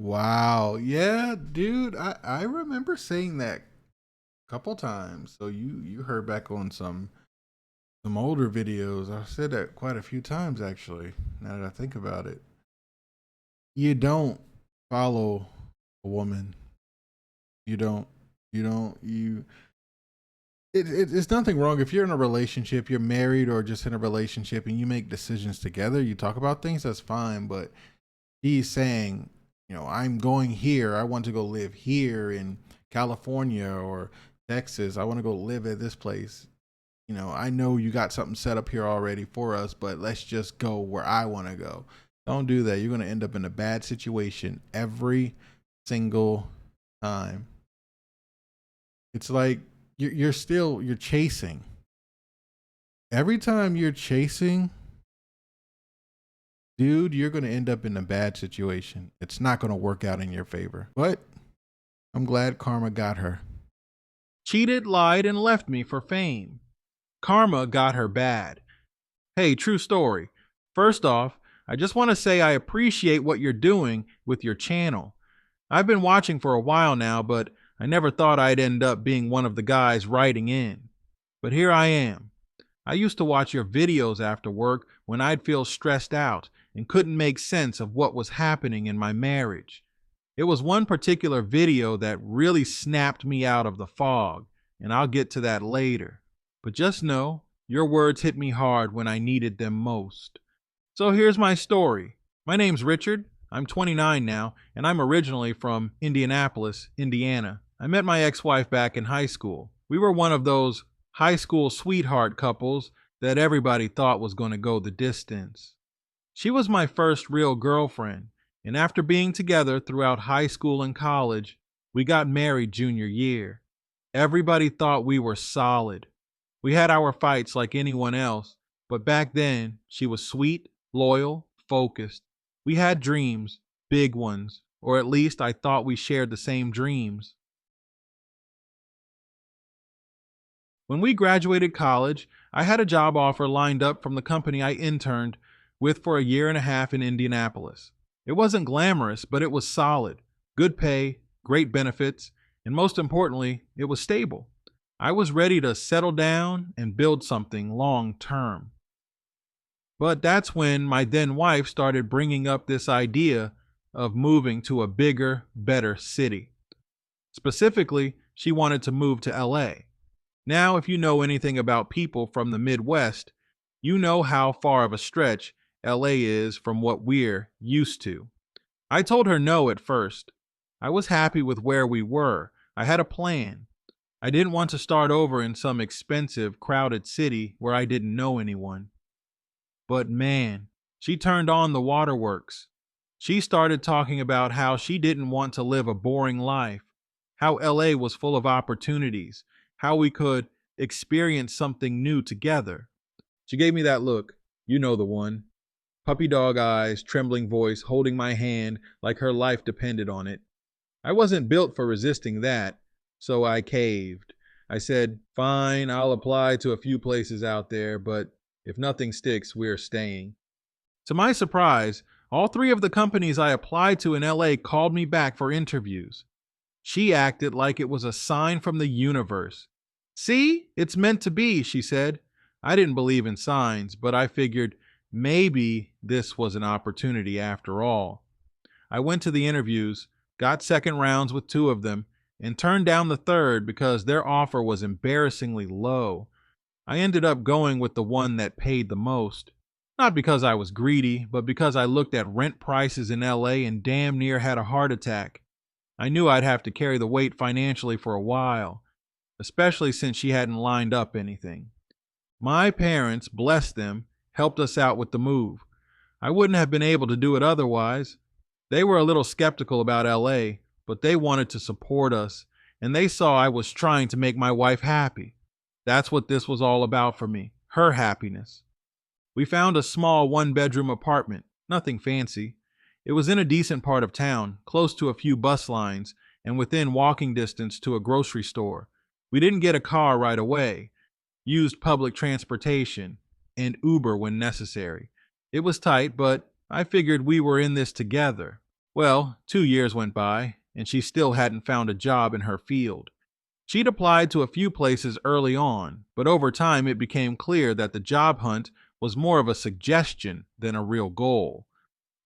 Wow. Yeah, dude. I remember saying that a couple times. So you heard back on some older videos. I said that quite a few times actually. Now that I think about it, you don't follow a woman. You don't. You don't. You. It's nothing wrong if you're in a relationship, you're married or just in a relationship, and you make decisions together. You talk about things. That's fine. But he's saying, I'm going here. I want to go live here in California or Texas. I want to go live at this place. I know you got something set up here already for us, but let's just go where I want to go. Don't do that. You're going to end up in a bad situation every single time. It's like you're chasing. Every time you're chasing, dude, you're going to end up in a bad situation. It's not going to work out in your favor. But I'm glad karma got her. Cheated, lied, and left me for fame. Karma got her bad. Hey, true story. First off, I just want to say I appreciate what you're doing with your channel. I've been watching for a while now, but I never thought I'd end up being one of the guys writing in. But here I am. I used to watch your videos after work when I'd feel stressed out and couldn't make sense of what was happening in my marriage. It was one particular video that really snapped me out of the fog, and I'll get to that later. But just know, your words hit me hard when I needed them most. So here's my story. My name's Richard. I'm 29 now, and I'm originally from Indianapolis, Indiana. I met my ex-wife back in high school. We were one of those high school sweetheart couples that everybody thought was going to go the distance. She was my first real girlfriend, and after being together throughout high school and college, we got married junior year. Everybody thought we were solid. We had our fights like anyone else, but back then, she was sweet, loyal, focused. We had dreams, big ones, or at least I thought we shared the same dreams. When we graduated college, I had a job offer lined up from the company I interned with for a year and a half in Indianapolis. It wasn't glamorous, but it was solid. Good pay, great benefits, and most importantly, it was stable. I was ready to settle down and build something long term. But that's when my then wife started bringing up this idea of moving to a bigger, better city. Specifically, she wanted to move to LA. Now, if you know anything about people from the Midwest, you know how far of a stretch LA is from what we're used to. I told her no at first. I was happy with where we were. I had a plan. I didn't want to start over in some expensive, crowded city where I didn't know anyone. But man, she turned on the waterworks. She started talking about how she didn't want to live a boring life, how LA was full of opportunities, how we could experience something new together. She gave me that look. You know the one. Puppy dog eyes, trembling voice, holding my hand like her life depended on it. I wasn't built for resisting that, so I caved. I said, fine, I'll apply to a few places out there, but if nothing sticks, we're staying. To my surprise, all three of the companies I applied to in LA called me back for interviews. She acted like it was a sign from the universe. See, it's meant to be, she said. I didn't believe in signs, but I figured maybe this was an opportunity after all. I went to the interviews, got second rounds with two of them, and turned down the third because their offer was embarrassingly low. I ended up going with the one that paid the most. Not because I was greedy, but because I looked at rent prices in LA and damn near had a heart attack. I knew I'd have to carry the weight financially for a while, especially since she hadn't lined up anything. My parents, bless them, helped us out with the move. I wouldn't have been able to do it otherwise. They were a little skeptical about LA, but they wanted to support us, and they saw I was trying to make my wife happy. That's what this was all about for me, her happiness. We found a small one-bedroom apartment, nothing fancy. It was in a decent part of town, close to a few bus lines, and within walking distance to a grocery store. We didn't get a car right away, used public transportation, and Uber when necessary. It was tight, but I figured we were in this together. Well, 2 years went by, and she still hadn't found a job in her field. She'd applied to a few places early on, but over time it became clear that the job hunt was more of a suggestion than a real goal.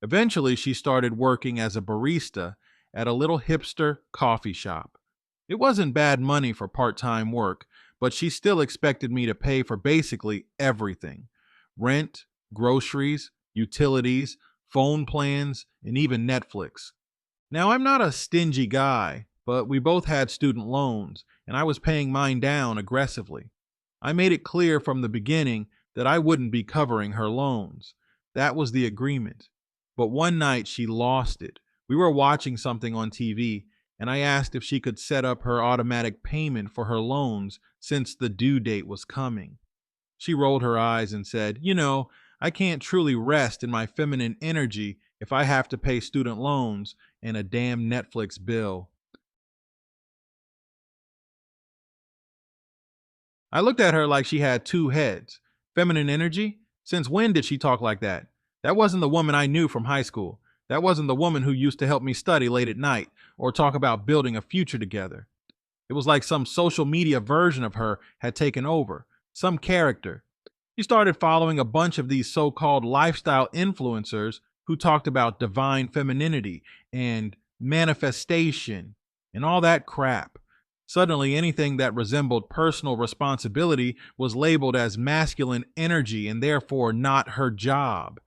Eventually, she started working as a barista at a little hipster coffee shop. It wasn't bad money for part time work, but she still expected me to pay for basically everything: rent, groceries, utilities, phone plans, and even Netflix. Now, I'm not a stingy guy, but we both had student loans, and I was paying mine down aggressively. I made it clear from the beginning that I wouldn't be covering her loans. That was the agreement. But one night she lost it. We were watching something on TV, and I asked if she could set up her automatic payment for her loans since the due date was coming. She rolled her eyes and said, I can't truly rest in my feminine energy if I have to pay student loans and a damn Netflix bill. I looked at her like she had two heads. Feminine energy? Since when did she talk like that? That wasn't the woman I knew from high school. That wasn't the woman who used to help me study late at night or talk about building a future together. It was like some social media version of her had taken over, some character. She started following a bunch of these so called lifestyle influencers who talked about divine femininity and manifestation and all that crap. Suddenly, anything that resembled personal responsibility was labeled as masculine energy and therefore not her job.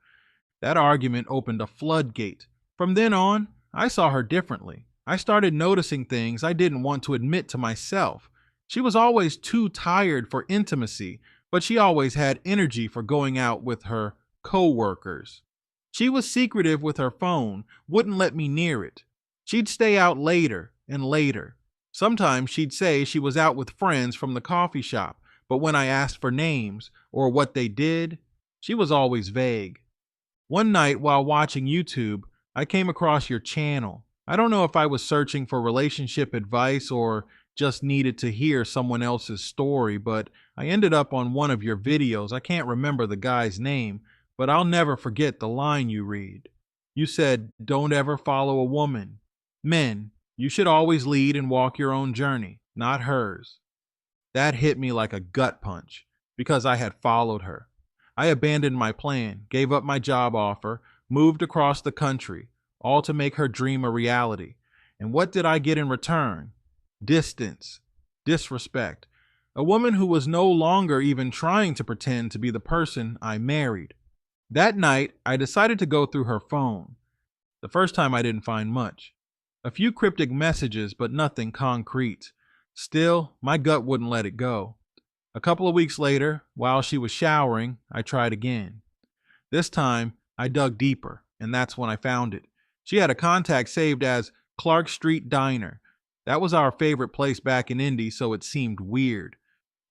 That argument opened a floodgate. From then on, I saw her differently. I started noticing things I didn't want to admit to myself. She was always too tired for intimacy, but she always had energy for going out with her coworkers. She was secretive with her phone, wouldn't let me near it. She'd stay out later and later. Sometimes she'd say she was out with friends from the coffee shop, but when I asked for names or what they did, she was always vague. One night while watching YouTube, I came across your channel. I don't know if I was searching for relationship advice or just needed to hear someone else's story, but I ended up on one of your videos. I can't remember the guy's name, but I'll never forget the line you read. You said, "Don't ever follow a woman. Men, you should always lead and walk your own journey, not hers." That hit me like a gut punch because I had followed her. I abandoned my plan, gave up my job offer, moved across the country, all to make her dream a reality. And what did I get in return? Distance, disrespect. A woman who was no longer even trying to pretend to be the person I married. That night, I decided to go through her phone. The first time I didn't find much. A few cryptic messages, but nothing concrete. Still, my gut wouldn't let it go. A couple of weeks later, while she was showering, I tried again. This time, I dug deeper, and that's when I found it. She had a contact saved as Clark Street Diner. That was our favorite place back in Indy, so it seemed weird.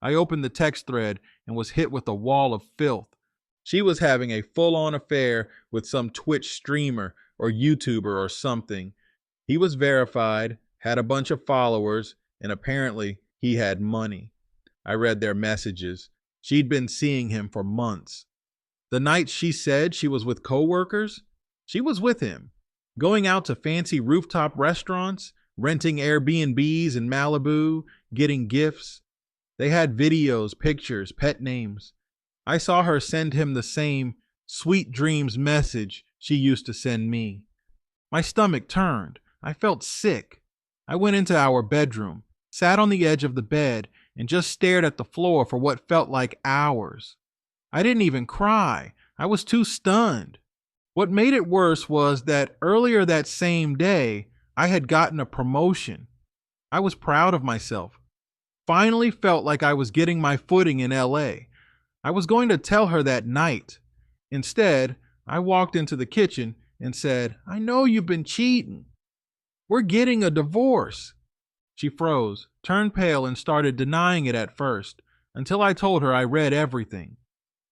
I opened the text thread and was hit with a wall of filth. She was having a full-on affair with some Twitch streamer or YouTuber or something. He was verified, had a bunch of followers, and apparently he had money. I read their messages. She'd been seeing him for months. The night she said she was with coworkers, she was with him, going out to fancy rooftop restaurants, renting Airbnbs in Malibu, getting gifts. They had videos, pictures, pet names. I saw her send him the same sweet dreams message she used to send me. My stomach turned. I felt sick. I went into our bedroom, sat on the edge of the bed, and just stared at the floor for what felt like hours. I didn't even cry. I was too stunned. What made it worse was that earlier that same day, I had gotten a promotion. I was proud of myself. Finally felt like I was getting my footing in LA. I was going to tell her that night. Instead, I walked into the kitchen and said, "I know you've been cheating. We're getting a divorce." She froze, turned pale, and started denying it at first, until I told her I read everything.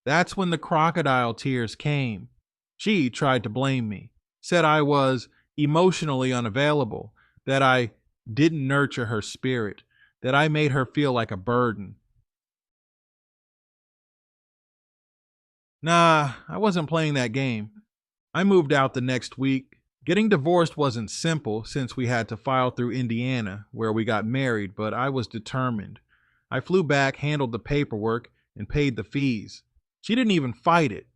That's when the crocodile tears came. She tried to blame me, said I was emotionally unavailable, that I didn't nurture her spirit, that I made her feel like a burden. Nah, I wasn't playing that game. I moved out the next week, Getting divorced wasn't simple since we had to file through Indiana, where we got married, but I was determined. I flew back, handled the paperwork, and paid the fees. She didn't even fight it.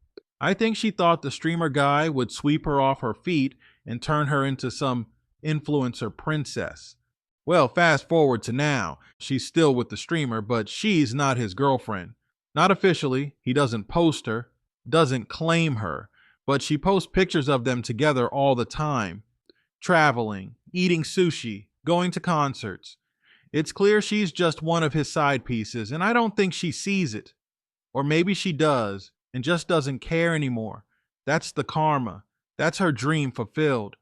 I think she thought the streamer guy would sweep her off her feet and turn her into some influencer princess. Well, fast forward to now. She's still with the streamer, but she's not his girlfriend. Not officially. He doesn't post her, doesn't claim her, but she posts pictures of them together all the time, traveling, eating sushi, going to concerts. It's clear she's just one of his side pieces, and I don't think she sees it. Or maybe she does and just doesn't care anymore. That's the karma. That's her dream fulfilled.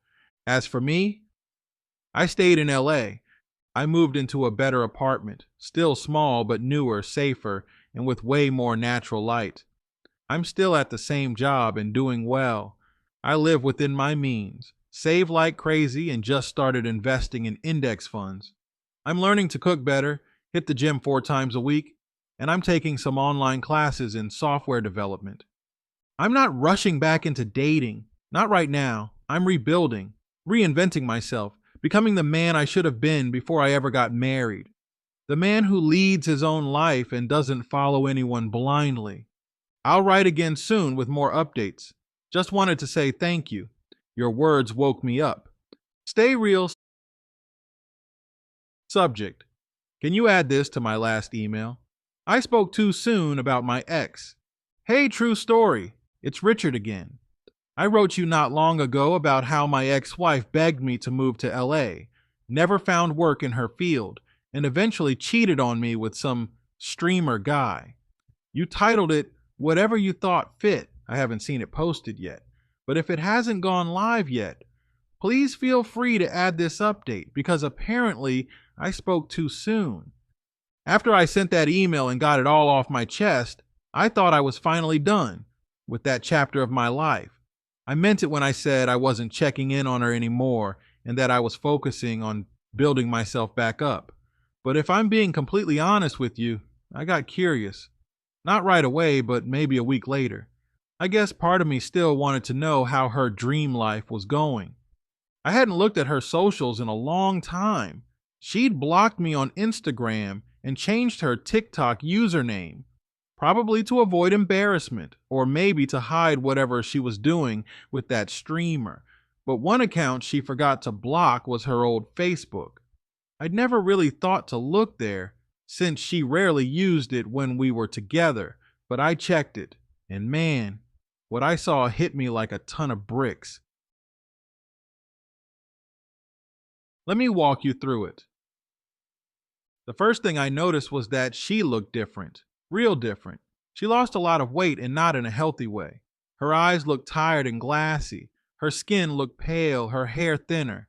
As for me, I stayed in LA. I moved into a better apartment, still small but newer, safer, and with way more natural light. I'm still at the same job and doing well. I live within my means, save like crazy, and just started investing in index funds. I'm learning to cook better, hit the gym 4 times a week, and I'm taking some online classes in software development. I'm not rushing back into dating. Not right now. I'm rebuilding, reinventing myself, becoming the man I should have been before I ever got married. The man who leads his own life and doesn't follow anyone blindly. I'll write again soon with more updates. Just wanted to say thank you. Your words woke me up. Stay real. Subject. Can you add this to my last email? I spoke too soon about my ex. Hey, true story. It's Richard again. I wrote you not long ago about how my ex-wife begged me to move to LA, never found work in her field, and eventually cheated on me with some streamer guy. You titled it Whatever You Thought Fit. I haven't seen it posted yet. But if it hasn't gone live yet, please feel free to add this update because apparently I spoke too soon. After I sent that email and got it all off my chest, I thought I was finally done with that chapter of my life. I meant it when I said I wasn't checking in on her anymore and that I was focusing on building myself back up. But if I'm being completely honest with you, I got curious. Not right away, but maybe a week later. I guess part of me still wanted to know how her dream life was going. I hadn't looked at her socials in a long time. She'd blocked me on Instagram and changed her TikTok username, probably to avoid embarrassment or maybe to hide whatever she was doing with that streamer. But one account she forgot to block was her old Facebook. I'd never really thought to look there since she rarely used it when we were together, but I checked it, and man, what I saw hit me like a ton of bricks. Let me walk you through it. The first thing I noticed was that she looked different, real different. She lost a lot of weight and not in a healthy way. Her eyes looked tired and glassy. Her skin looked pale, her hair thinner.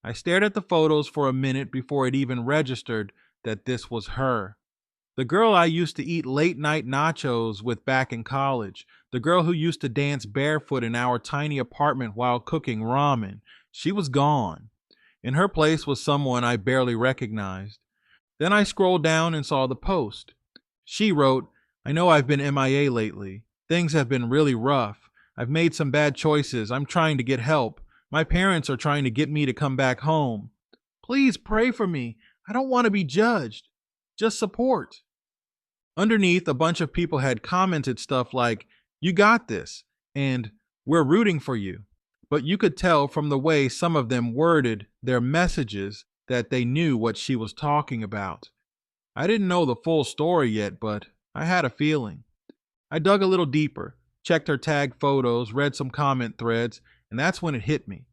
I stared at the photos for a minute before it even registered that this was her. The girl I used to eat late night nachos with back in college. The girl who used to dance barefoot in our tiny apartment while cooking ramen. She was gone. In her place was someone I barely recognized. Then I scrolled down and saw the post. She wrote, I know I've been MIA lately. Things have been really rough. I've made some bad choices. I'm trying to get help. My parents are trying to get me to come back home. Please pray for me. I don't want to be judged. Just support. Underneath, a bunch of people had commented stuff like, you got this, and we're rooting for you. But you could tell from the way some of them worded their messages that they knew what she was talking about. I didn't know the full story yet, but I had a feeling. I dug a little deeper, checked her tag photos, read some comment threads, and that's when it hit me.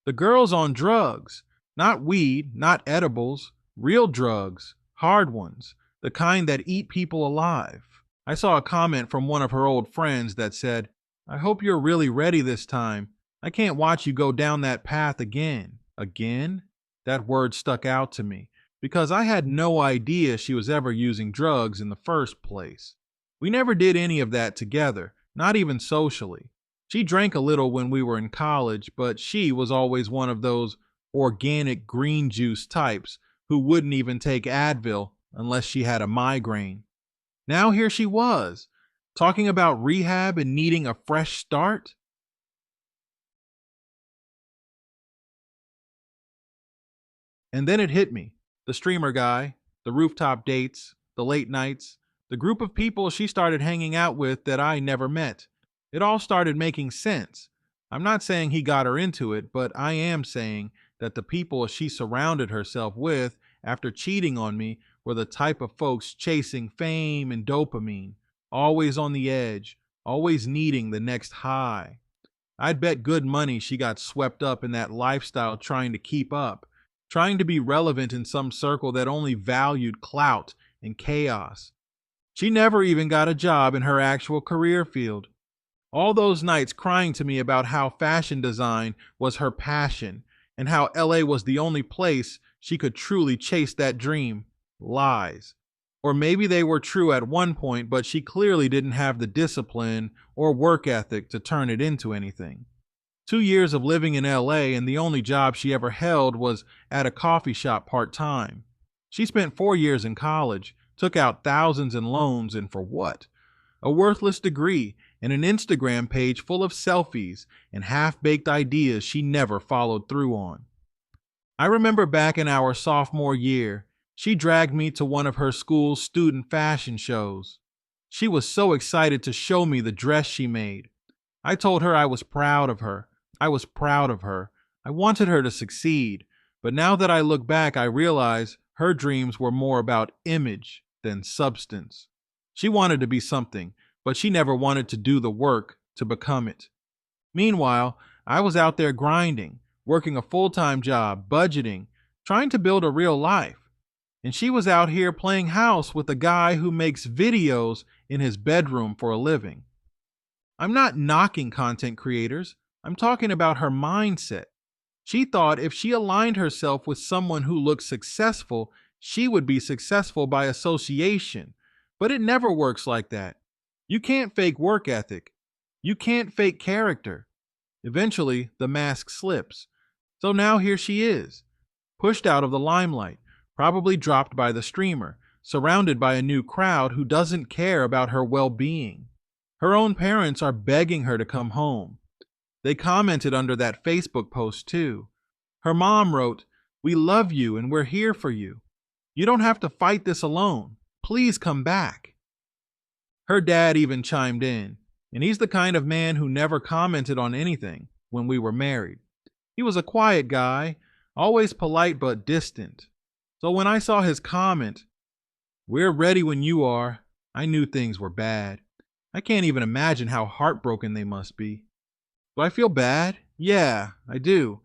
The girl's on drugs. Not weed, not edibles, real drugs, hard ones, the kind that eat people alive. I saw a comment from one of her old friends that said, I hope you're really ready this time. I can't watch you go down that path again. Again? That word stuck out to me because I had no idea she was ever using drugs in the first place. We never did any of that together, not even socially. She drank a little when we were in college, but she was always one of those organic green juice types who wouldn't even take Advil unless she had a migraine. Now here she was, talking about rehab and needing a fresh start. And then it hit me. The streamer guy, the rooftop dates, the late nights, the group of people she started hanging out with that I never met. It all started making sense. I'm not saying he got her into it, but I am saying that the people she surrounded herself with after cheating on me were the type of folks chasing fame and dopamine, always on the edge, always needing the next high. I'd bet good money she got swept up in that lifestyle trying to keep up, trying to be relevant in some circle that only valued clout and chaos. She never even got a job in her actual career field. All those nights crying to me about how fashion design was her passion and how LA was the only place she could truly chase that dream. Lies. Or maybe they were true at one point, but she clearly didn't have the discipline or work ethic to turn it into anything. 2 years of living in LA, and the only job she ever held was at a coffee shop part-time. She spent 4 years in college, took out thousands in loans, and for what? A worthless degree and an Instagram page full of selfies and half-baked ideas she never followed through on. I remember back in our sophomore year, she dragged me to one of her school's student fashion shows. She was so excited to show me the dress she made. I told her I was proud of her. I was proud of her. I wanted her to succeed. But now that I look back, I realize her dreams were more about image than substance. She wanted to be something, but she never wanted to do the work to become it. Meanwhile, I was out there grinding, working a full-time job, budgeting, trying to build a real life. And she was out here playing house with a guy who makes videos in his bedroom for a living. I'm not knocking content creators. I'm talking about her mindset. She thought if she aligned herself with someone who looked successful, she would be successful by association. But it never works like that. You can't fake work ethic. You can't fake character. Eventually, the mask slips. So now here she is, pushed out of the limelight, probably dropped by the streamer, surrounded by a new crowd who doesn't care about her well-being. Her own parents are begging her to come home. They commented under that Facebook post too. Her mom wrote, "We love you and we're here for you. You don't have to fight this alone. Please come back." Her dad even chimed in, and he's the kind of man who never commented on anything when we were married. He was a quiet guy, always polite but distant. So when I saw his comment, "We're ready when you are," I knew things were bad. I can't even imagine how heartbroken they must be. Do I feel bad? Yeah, I do.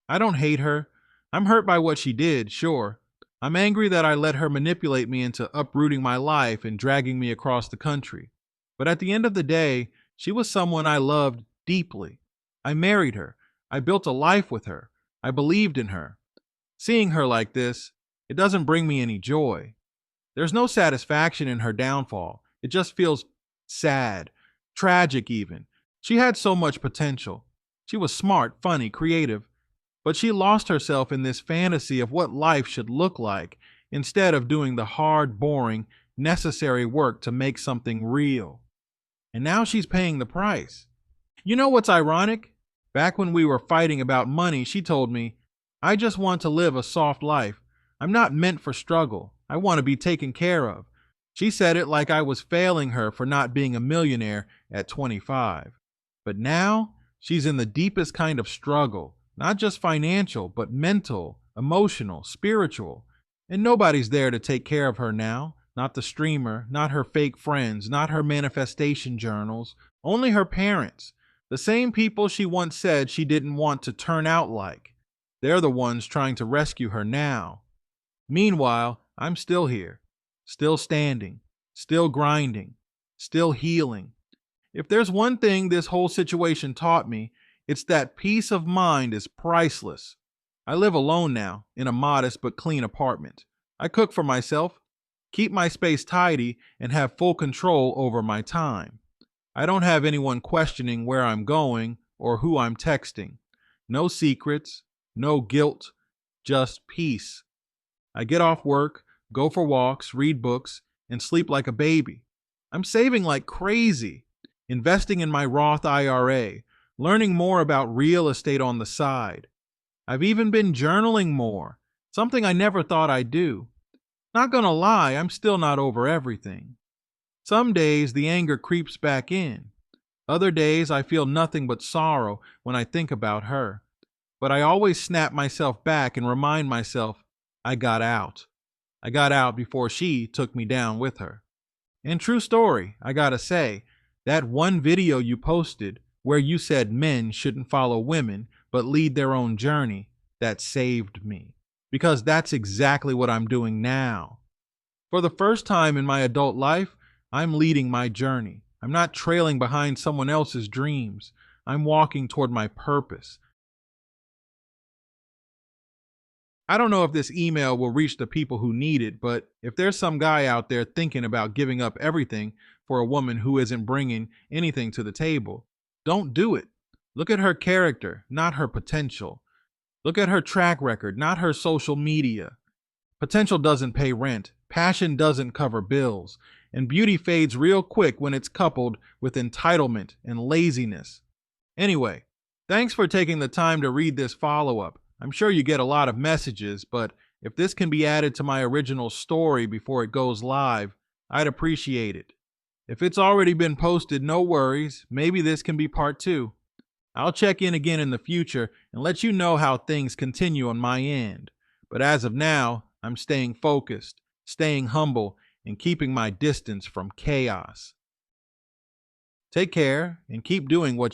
I don't hate her. I'm hurt by what she did, sure. I'm angry that I let her manipulate me into uprooting my life and dragging me across the country. But at the end of the day, she was someone I loved deeply. I married her. I built a life with her. I believed in her. Seeing her like this, it doesn't bring me any joy. There's no satisfaction in her downfall. It just feels sad, tragic even. She had so much potential. She was smart, funny, creative, but she lost herself in this fantasy of what life should look like instead of doing the hard, boring, necessary work to make something real. And now she's paying the price. You know what's ironic? Back when we were fighting about money, she told me, "I just want to live a soft life. I'm not meant for struggle. I want to be taken care of." She said it like I was failing her for not being a millionaire at 25. But now she's in the deepest kind of struggle, not just financial, but mental, emotional, spiritual. And nobody's there to take care of her now. Not the streamer, not her fake friends, not her manifestation journals, only her parents. The same people she once said she didn't want to turn out like. They're the ones trying to rescue her now. Meanwhile, I'm still here, still standing, still grinding, still healing. If there's one thing this whole situation taught me, it's that peace of mind is priceless. I live alone now, in a modest but clean apartment. I cook for myself, keep my space tidy, and have full control over my time. I don't have anyone questioning where I'm going or who I'm texting. No secrets, no guilt, just peace. I get off work, go for walks, read books, and sleep like a baby. I'm saving like crazy, investing in my Roth IRA, learning more about real estate on the side. I've even been journaling more, something I never thought I'd do. Not gonna lie, I'm still not over everything. Some days the anger creeps back in. Other days I feel nothing but sorrow when I think about her. But I always snap myself back and remind myself I got out. I got out before she took me down with her. And true story, I gotta say, that one video you posted where you said men shouldn't follow women but lead their own journey, that saved me. Because that's exactly what I'm doing now. For the first time in my adult life, I'm leading my journey. I'm not trailing behind someone else's dreams. I'm walking toward my purpose. I don't know if this email will reach the people who need it, but if there's some guy out there thinking about giving up everything for a woman who isn't bringing anything to the table, don't do it. Look at her character, not her potential. Look at her track record, not her social media. Potential doesn't pay rent, passion doesn't cover bills, and beauty fades real quick when it's coupled with entitlement and laziness. Anyway, thanks for taking the time to read this follow-up. I'm sure you get a lot of messages, but if this can be added to my original story before it goes live, I'd appreciate it. If it's already been posted, no worries. Maybe this can be part 2. I'll check in again in the future and let you know how things continue on my end. But as of now, I'm staying focused, staying humble, and keeping my distance from chaos. Take care and keep doing what